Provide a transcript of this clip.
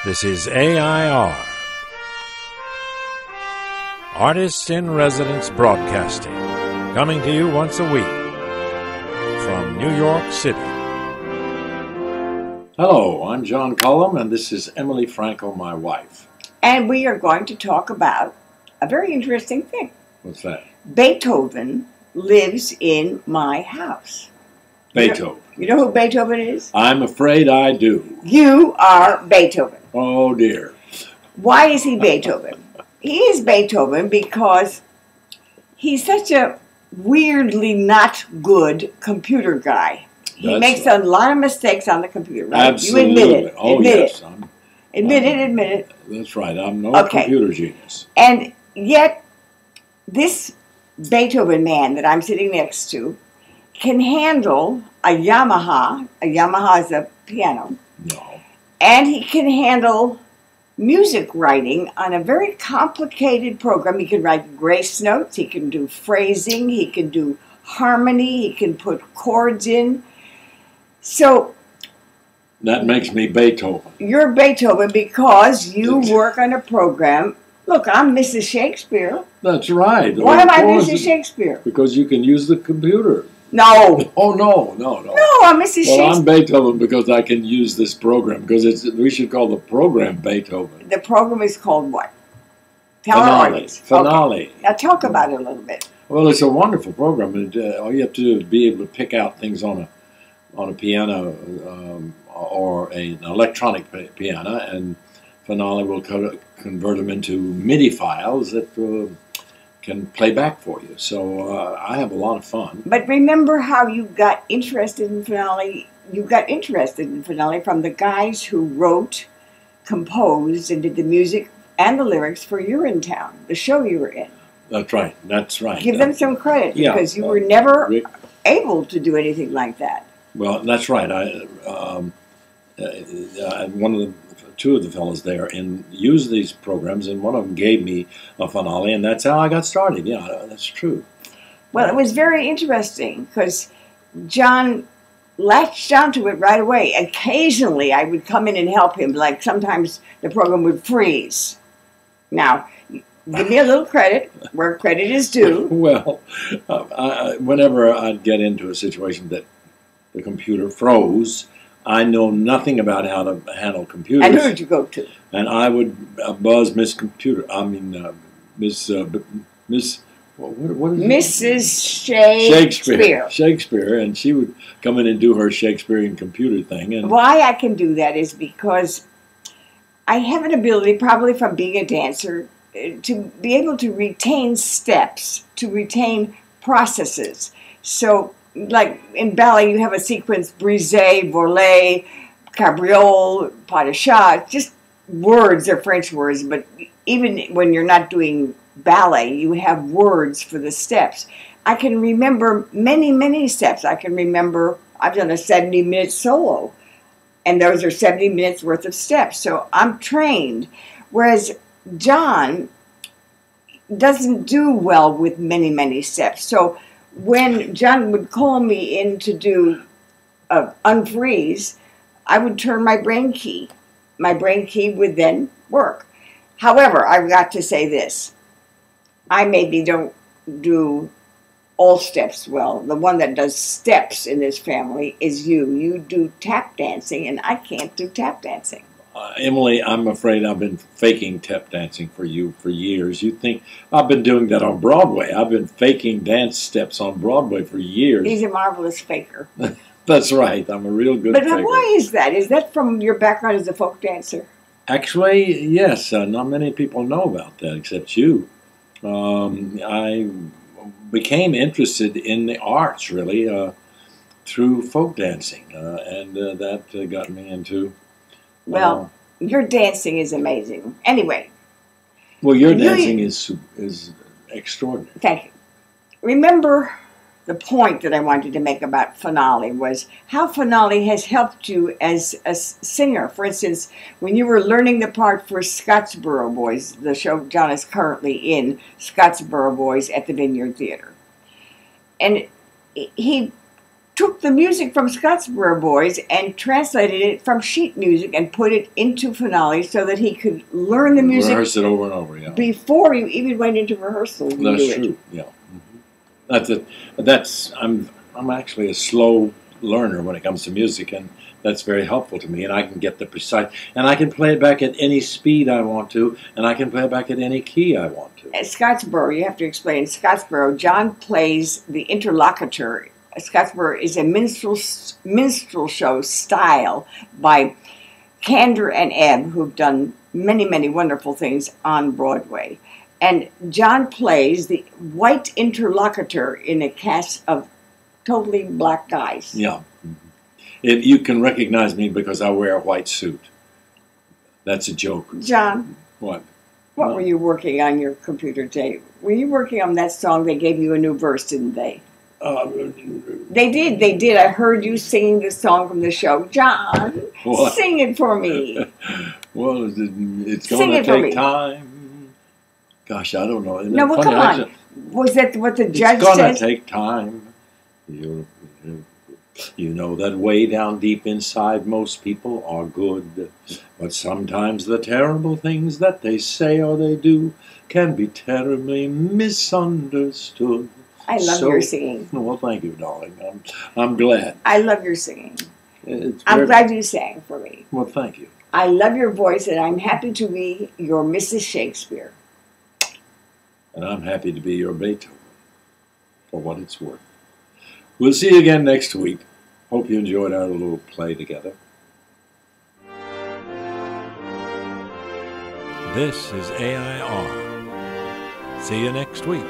This is AI.R. Artists in Residence Broadcasting, coming to you once a week from New York City. Hello, I'm John Cullum, and this is Emily Frankel, my wife. And we are going to talk about a very interesting thing. What's that? Beethoven lives in my house. Beethoven. You know who Beethoven is? I'm afraid I do. You are Beethoven. Oh, dear. Why is he Beethoven? He is Beethoven because he's such a weirdly not good computer guy. He makes a lot of mistakes on the computer, right? Absolutely. You admit it. Oh, admit yes. it. Admit it. That's right. I'm no computer genius. And yet, this Beethoven man that I'm sitting next to can handle a Yamaha. A Yamaha is a piano. No. And he can handle music writing on a very complicated program. He can write grace notes, he can do phrasing, he can do harmony, he can put chords in. So that makes me Beethoven. You're Beethoven because you work on a program. Look, I'm Mrs. Shakespeare. That's right. Why am I Mrs. Shakespeare? Because you can use the computer. No. Oh, no. No, I'm Mrs. Shakespeare. Well, I'm Beethoven because I can use this program, because we should call the program Beethoven. The program is called what? Tell our audience. Finale. Okay. Now talk about it a little bit. Well, it's a wonderful program. And, all you have to do is be able to pick out things on a piano or an electronic piano, and Finale will convert them into MIDI files that can play back for you. So I have a lot of fun. But remember how you got interested in Finale? You got interested in Finale from the guys who wrote, composed, and did the music and the lyrics for Urinetown, the show you were in. That's right. That's right. Give them some credit, because you were never able to do anything like that. Well, that's right. Two of the fellows there used these programs, and one of them gave me a Finale, and that's how I got started. Yeah, that's true. Well, it was very interesting because John latched onto it right away. Occasionally, I would come in and help him. Like sometimes the program would freeze. Now, give me a little credit where credit is due. Well, whenever I'd get into a situation that the computer froze, I know nothing about how to handle computers. And who did you go to? And I would buzz Miss Computer. Miss. What is Mrs. Shakespeare, and she would come in and do her Shakespearean computer thing. And why I can do that is because I have an ability, probably from being a dancer, to be able to retain steps, to retain processes. So, like in ballet, you have a sequence: brise, volet, cabriole, pas de chat. Just words are French words, but even when you're not doing ballet, you have words for the steps. I can remember many, many steps. I can remember I've done a 70-minute solo, and those are 70 minutes worth of steps. So I'm trained, whereas John doesn't do well with many, many steps. So when John would call me in to do unfreeze, I would turn my brain key. My brain key would then work. However, I've got to say this. I maybe don't do all steps well. The one that does steps in this family is you. You do tap dancing, and I can't do tap dancing. Emily, I'm afraid I've been faking tap dancing for you for years. You think I've been doing that on Broadway? I've been faking dance steps on Broadway for years. He's a marvelous faker. That's right. I'm a real good faker. But why is that? Is that from your background as a folk dancer? Actually, yes. Not many people know about that except you. I became interested in the arts, really, through folk dancing, and that got me into... Well, your dancing is amazing. Anyway. Well, your dancing is extraordinary. Thank you. Remember, the point that I wanted to make about Finale was how Finale has helped you as a singer. For instance, when you were learning the part for Scottsboro Boys, the show John is currently in, Scottsboro Boys at the Vineyard Theater. And he took the music from Scottsboro Boys and translated it from sheet music and put it into Finale so that he could learn the music. Rehearse it over and over, yeah. Before you even went into rehearsal. That's true, yeah. I'm actually a slow learner when it comes to music, and that's very helpful to me, and I can get the precise, and I can play it back at any speed I want to, and I can play it back at any key I want to. At Scottsboro, you have to explain, Scottsboro, John plays the interlocutor. Scottsboro is a minstrel show style by Candor and Ebb, who've done many, many wonderful things on Broadway. And John plays the white interlocutor in a cast of totally black guys. Yeah. You can recognize me because I wear a white suit. That's a joke. John. What? What were you working on your computer today? Were you working on that song? They gave you a new verse, didn't they? They did. I heard you singing the song from the show. John, what? Sing it for me. Well, it's going to take time. Gosh, I don't know. No, well, come on. Was that what the judge said? It's going to take time. You know that way down deep inside most people are good, but sometimes the terrible things that they say or they do can be terribly misunderstood. I love your singing. Well, thank you, darling. I'm glad. I love your singing. I'm glad you sang for me. Well, thank you. I love your voice, and I'm happy to be your Mrs. Shakespeare. And I'm happy to be your Beethoven, for what it's worth. We'll see you again next week. Hope you enjoyed our little play together. This is AI.R. See you next week.